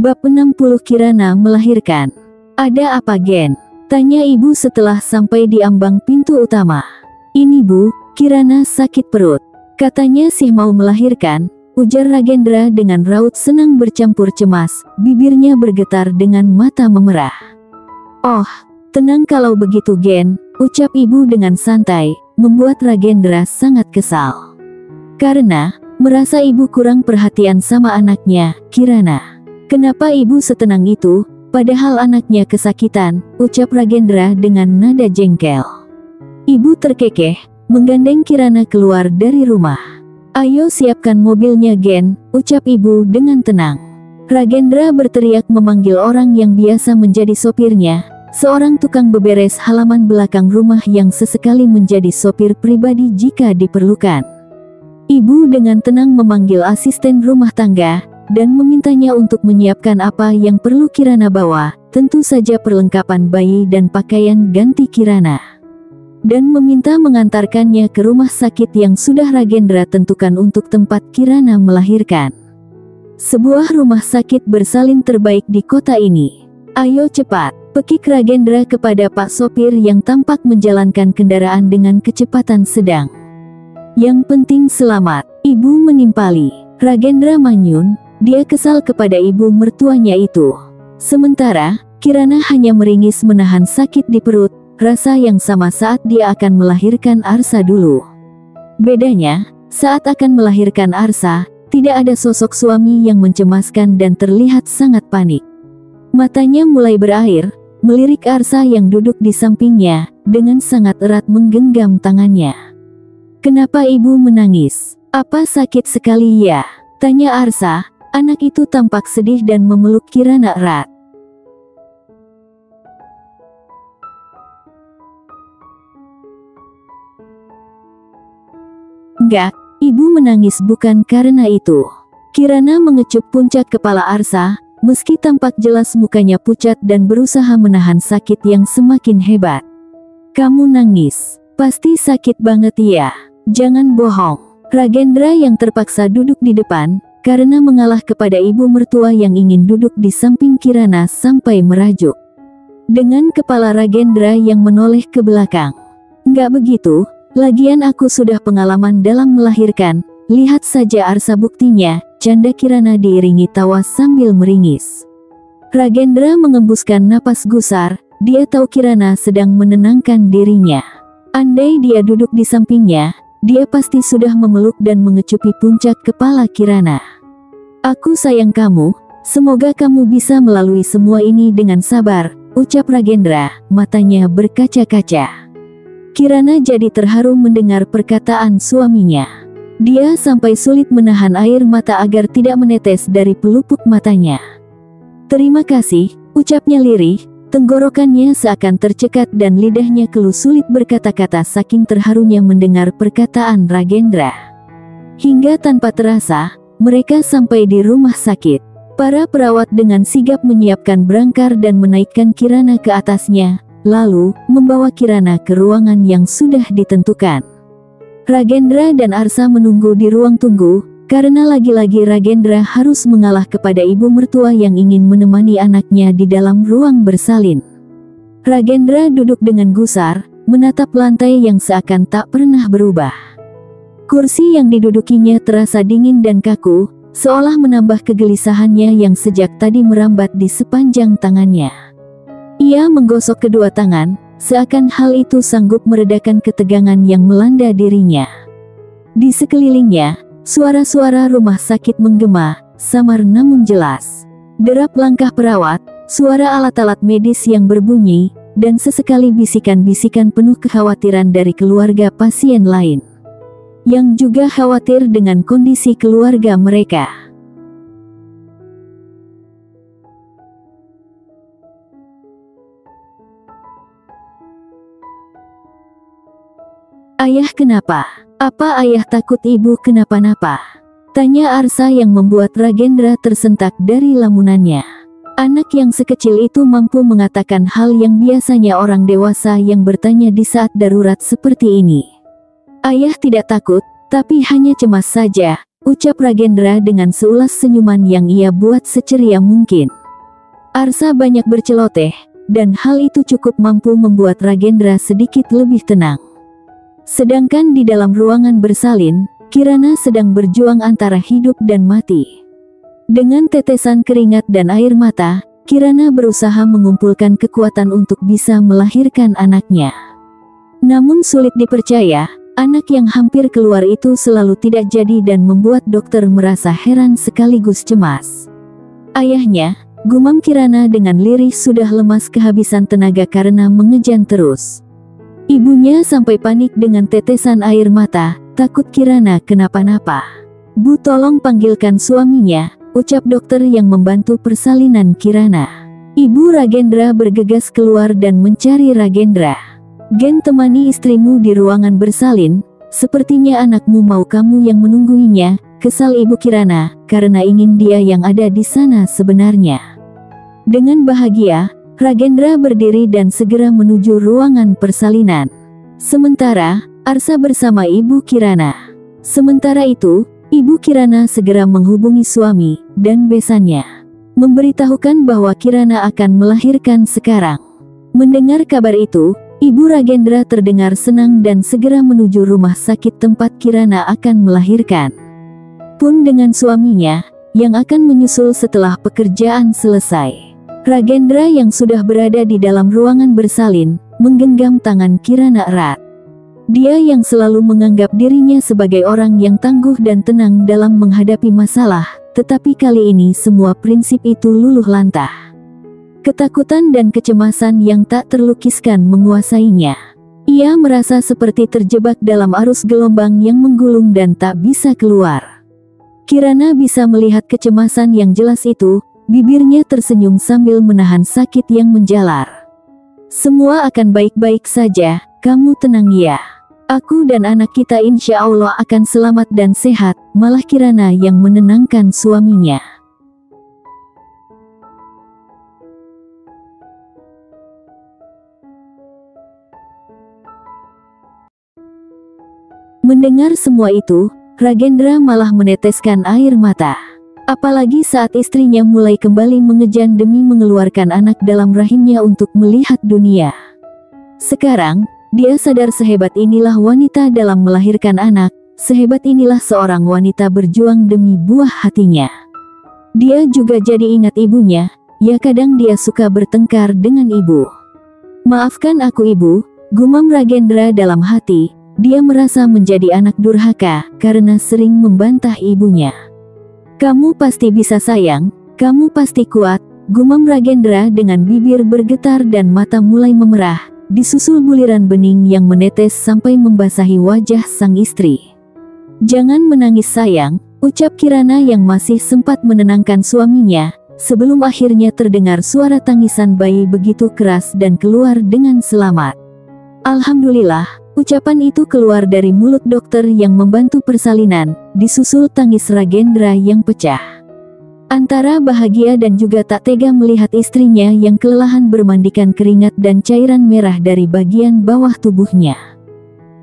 Bab 60 Kirana melahirkan. Ada apa, Gen? Tanya ibu setelah sampai di ambang pintu utama. Ini bu, Kirana sakit perut. Katanya sih mau melahirkan, ujar Ragendra dengan raut senang bercampur cemas, bibirnya bergetar dengan mata memerah. Oh, tenang kalau begitu Gen, ucap ibu dengan santai, membuat Ragendra sangat kesal. Karena, merasa ibu kurang perhatian sama anaknya, Kirana. Kenapa ibu setenang itu, padahal anaknya kesakitan, ucap Ragendra dengan nada jengkel. Ibu terkekeh, menggandeng Kirana keluar dari rumah. Ayo siapkan mobilnya Gen, ucap ibu dengan tenang. Ragendra berteriak memanggil orang yang biasa menjadi sopirnya, seorang tukang beberes halaman belakang rumah yang sesekali menjadi sopir pribadi jika diperlukan. Ibu dengan tenang memanggil asisten rumah tangga, dan memintanya untuk menyiapkan apa yang perlu Kirana bawa, tentu saja perlengkapan bayi dan pakaian ganti Kirana. Dan meminta mengantarkannya ke rumah sakit yang sudah Ragendra tentukan untuk tempat Kirana melahirkan. Sebuah rumah sakit bersalin terbaik di kota ini. Ayo cepat, pekik Ragendra kepada Pak Sopir yang tampak menjalankan kendaraan dengan kecepatan sedang. Yang penting selamat, ibu menimpali. Ragendra manyun. Dia kesal kepada ibu mertuanya itu. Sementara, Kirana hanya meringis menahan sakit di perut, rasa yang sama saat dia akan melahirkan Arsa dulu. Bedanya, saat akan melahirkan Arsa, tidak ada sosok suami yang mencemaskan dan terlihat sangat panik. Matanya mulai berair, melirik Arsa yang duduk di sampingnya, dengan sangat erat menggenggam tangannya. Kenapa ibu menangis? Apa sakit sekali ya? Tanya Arsa. Anak itu tampak sedih dan memeluk Kirana erat. Enggak, ibu menangis bukan karena itu. Kirana mengecup puncak kepala Arsa, meski tampak jelas mukanya pucat dan berusaha menahan sakit yang semakin hebat. Kamu nangis, pasti sakit banget ya. Jangan bohong. Ragendra yang terpaksa duduk di depan, karena mengalah kepada ibu mertua yang ingin duduk di samping Kirana sampai merajuk. Dengan kepala Ragendra yang menoleh ke belakang. Enggak begitu, lagian aku sudah pengalaman dalam melahirkan, lihat saja Arsa buktinya, canda Kirana diiringi tawa sambil meringis. Ragendra mengembuskan napas gusar, dia tahu Kirana sedang menenangkan dirinya. Andai dia duduk di sampingnya, dia pasti sudah memeluk dan mengecupi puncak kepala Kirana. Aku sayang kamu, semoga kamu bisa melalui semua ini dengan sabar, ucap Ragendra, matanya berkaca-kaca. Kirana jadi terharu mendengar perkataan suaminya. Dia sampai sulit menahan air mata agar tidak menetes dari pelupuk matanya. Terima kasih, ucapnya lirih. Tenggorokannya seakan tercekat dan lidahnya keluh sulit berkata-kata saking terharunya mendengar perkataan Ragendra. Hingga tanpa terasa, mereka sampai di rumah sakit. Para perawat dengan sigap menyiapkan brangkar dan menaikkan Kirana ke atasnya, lalu membawa Kirana ke ruangan yang sudah ditentukan. Ragendra dan Arsa menunggu di ruang tunggu, karena lagi-lagi Ragendra harus mengalah kepada ibu mertua yang ingin menemani anaknya di dalam ruang bersalin. Ragendra duduk dengan gusar, menatap lantai yang seakan tak pernah berubah. Kursi yang didudukinya terasa dingin dan kaku, seolah menambah kegelisahannya yang sejak tadi merambat di sepanjang tangannya. Ia menggosok kedua tangan, seakan hal itu sanggup meredakan ketegangan yang melanda dirinya. Di sekelilingnya, suara-suara rumah sakit menggema, samar namun jelas. Derap langkah perawat, suara alat-alat medis yang berbunyi, dan sesekali bisikan-bisikan penuh kekhawatiran dari keluarga pasien lain. Yang juga khawatir dengan kondisi keluarga mereka. Ayah kenapa? Apa ayah takut ibu kenapa-napa? Tanya Arsa yang membuat Ragendra tersentak dari lamunannya. Anak yang sekecil itu mampu mengatakan hal yang biasanya orang dewasa yang bertanya di saat darurat seperti ini. Ayah tidak takut, tapi hanya cemas saja, ucap Ragendra dengan seulas senyuman yang ia buat seceria mungkin. Arsa banyak berceloteh, dan hal itu cukup mampu membuat Ragendra sedikit lebih tenang. Sedangkan di dalam ruangan bersalin, Kirana sedang berjuang antara hidup dan mati. Dengan tetesan keringat dan air mata, Kirana berusaha mengumpulkan kekuatan untuk bisa melahirkan anaknya. Namun sulit dipercaya, anak yang hampir keluar itu selalu tidak jadi dan membuat dokter merasa heran sekaligus cemas. Ayahnya, gumam Kirana dengan lirih, sudah lemas kehabisan tenaga karena mengejan terus. Ibunya sampai panik dengan tetesan air mata, takut Kirana kenapa-napa. "Bu, tolong panggilkan suaminya," ucap dokter yang membantu persalinan Kirana. Ibu Ragendra bergegas keluar dan mencari Ragendra. "Gen, temani istrimu di ruangan bersalin, sepertinya anakmu mau kamu yang menungguinya," kesal ibu Kirana, karena ingin dia yang ada di sana sebenarnya. Dengan bahagia, Ragendra berdiri dan segera menuju ruangan persalinan. Sementara, Arsa bersama ibu Kirana. Sementara itu, ibu Kirana segera menghubungi suami dan besannya, memberitahukan bahwa Kirana akan melahirkan sekarang. Mendengar kabar itu, ibu Ragendra terdengar senang dan segera menuju rumah sakit tempat Kirana akan melahirkan. Pun dengan suaminya, yang akan menyusul setelah pekerjaan selesai. Ragendra yang sudah berada di dalam ruangan bersalin, menggenggam tangan Kirana erat. Dia yang selalu menganggap dirinya sebagai orang yang tangguh dan tenang dalam menghadapi masalah, tetapi kali ini semua prinsip itu luluh lantah. Ketakutan dan kecemasan yang tak terlukiskan menguasainya. Ia merasa seperti terjebak dalam arus gelombang yang menggulung dan tak bisa keluar. Kirana bisa melihat kecemasan yang jelas itu, bibirnya tersenyum sambil menahan sakit yang menjalar. "Semua akan baik-baik saja, kamu tenang ya. Aku dan anak kita insya Allah akan selamat dan sehat," malah Kirana yang menenangkan suaminya. Mendengar semua itu, Ragendra malah meneteskan air mata. Apalagi saat istrinya mulai kembali mengejan demi mengeluarkan anak dalam rahimnya untuk melihat dunia. Sekarang, dia sadar sehebat inilah wanita dalam melahirkan anak, sehebat inilah seorang wanita berjuang demi buah hatinya. Dia juga jadi ingat ibunya, ya kadang dia suka bertengkar dengan ibu. "Maafkan aku ibu," gumam Ragendra dalam hati. Dia merasa menjadi anak durhaka karena sering membantah ibunya. "Kamu pasti bisa sayang, kamu pasti kuat," gumam Ragendra dengan bibir bergetar dan mata mulai memerah, disusul buliran bening yang menetes sampai membasahi wajah sang istri. "Jangan menangis sayang," ucap Kirana yang masih sempat menenangkan suaminya, sebelum akhirnya terdengar suara tangisan bayi begitu keras dan keluar dengan selamat. Alhamdulillah, ucapan itu keluar dari mulut dokter yang membantu persalinan, disusul tangis Ragendra yang pecah. Antara bahagia dan juga tak tega melihat istrinya yang kelelahan bermandikan keringat dan cairan merah dari bagian bawah tubuhnya.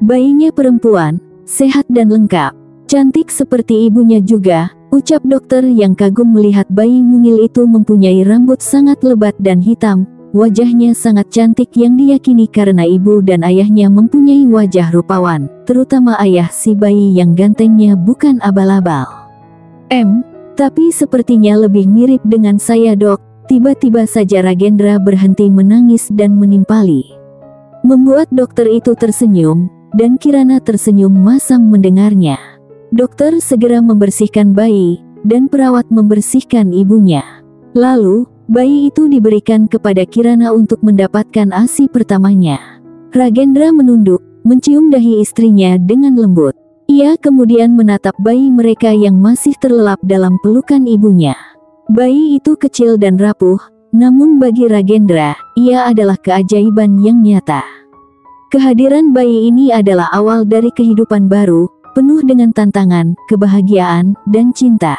Bayinya perempuan, sehat dan lengkap, cantik seperti ibunya juga, ucap dokter yang kagum melihat bayi mungil itu mempunyai rambut sangat lebat dan hitam. Wajahnya sangat cantik yang diyakini karena ibu dan ayahnya mempunyai wajah rupawan, terutama ayah si bayi yang gantengnya bukan abal-abal. Tapi sepertinya lebih mirip dengan saya dok." Tiba-tiba saja Ragendra berhenti menangis dan menimpali. Membuat dokter itu tersenyum, dan Kirana tersenyum masam mendengarnya. Dokter segera membersihkan bayi, dan perawat membersihkan ibunya. Lalu, bayi itu diberikan kepada Kirana untuk mendapatkan ASI pertamanya. Ragendra menunduk, mencium dahi istrinya dengan lembut. Ia kemudian menatap bayi mereka yang masih terlelap dalam pelukan ibunya. Bayi itu kecil dan rapuh, namun bagi Ragendra, ia adalah keajaiban yang nyata. Kehadiran bayi ini adalah awal dari kehidupan baru, penuh dengan tantangan, kebahagiaan, dan cinta.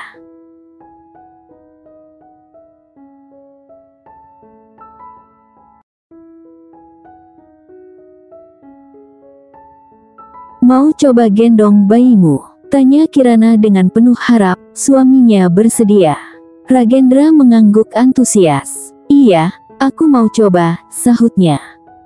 Mau coba gendong bayimu? Tanya Kirana dengan penuh harap, suaminya bersedia. Ragendra mengangguk antusias. Iya, aku mau coba, sahutnya.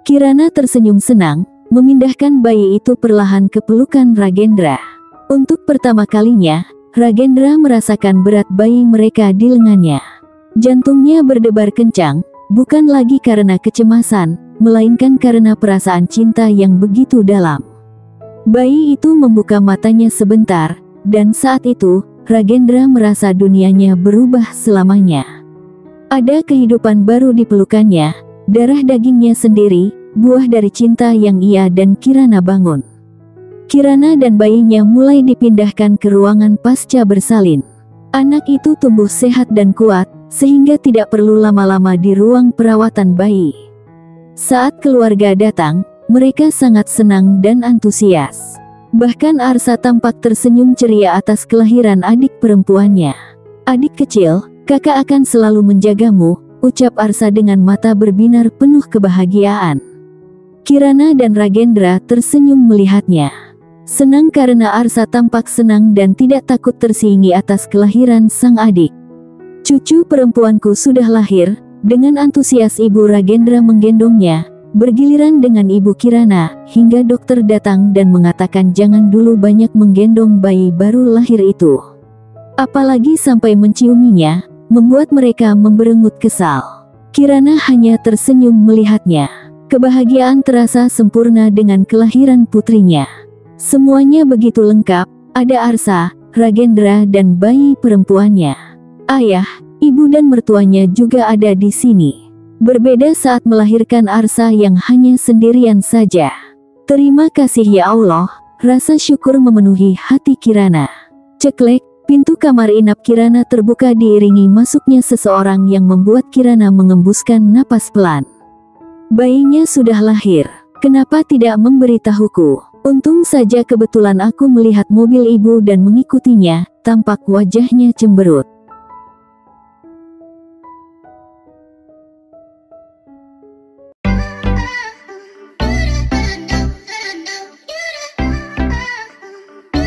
Kirana tersenyum senang, memindahkan bayi itu perlahan ke pelukan Ragendra. Untuk pertama kalinya, Ragendra merasakan berat bayi mereka di lengannya. Jantungnya berdebar kencang, bukan lagi karena kecemasan, melainkan karena perasaan cinta yang begitu dalam. Bayi itu membuka matanya sebentar, dan saat itu, Ragendra merasa dunianya berubah selamanya. Ada kehidupan baru di pelukannya, darah dagingnya sendiri, buah dari cinta yang ia dan Kirana bangun. Kirana dan bayinya mulai dipindahkan ke ruangan pasca bersalin. Anak itu tumbuh sehat dan kuat, sehingga tidak perlu lama-lama di ruang perawatan bayi. Saat keluarga datang, mereka sangat senang dan antusias. Bahkan Arsa tampak tersenyum ceria atas kelahiran adik perempuannya. Adik kecil, kakak akan selalu menjagamu, ucap Arsa dengan mata berbinar penuh kebahagiaan. Kirana dan Ragendra tersenyum melihatnya. Senang karena Arsa tampak senang dan tidak takut tersingi atas kelahiran sang adik. Cucu perempuanku sudah lahir, dengan antusias ibu Ragendra menggendongnya, bergiliran dengan ibu Kirana, hingga dokter datang dan mengatakan jangan dulu banyak menggendong bayi baru lahir itu. Apalagi sampai menciuminya, membuat mereka memberengut kesal. Kirana hanya tersenyum melihatnya. Kebahagiaan terasa sempurna dengan kelahiran putrinya. Semuanya begitu lengkap, ada Arsa, Ragendra dan bayi perempuannya. Ayah, ibu dan mertuanya juga ada di sini. Berbeda saat melahirkan Arsa yang hanya sendirian saja. Terima kasih ya Allah, rasa syukur memenuhi hati Kirana. Ceklek, pintu kamar inap Kirana terbuka diiringi masuknya seseorang yang membuat Kirana mengembuskan napas pelan. Bayinya sudah lahir, kenapa tidak memberitahuku? Untung saja kebetulan aku melihat mobil ibu dan mengikutinya, tampak wajahnya cemberut.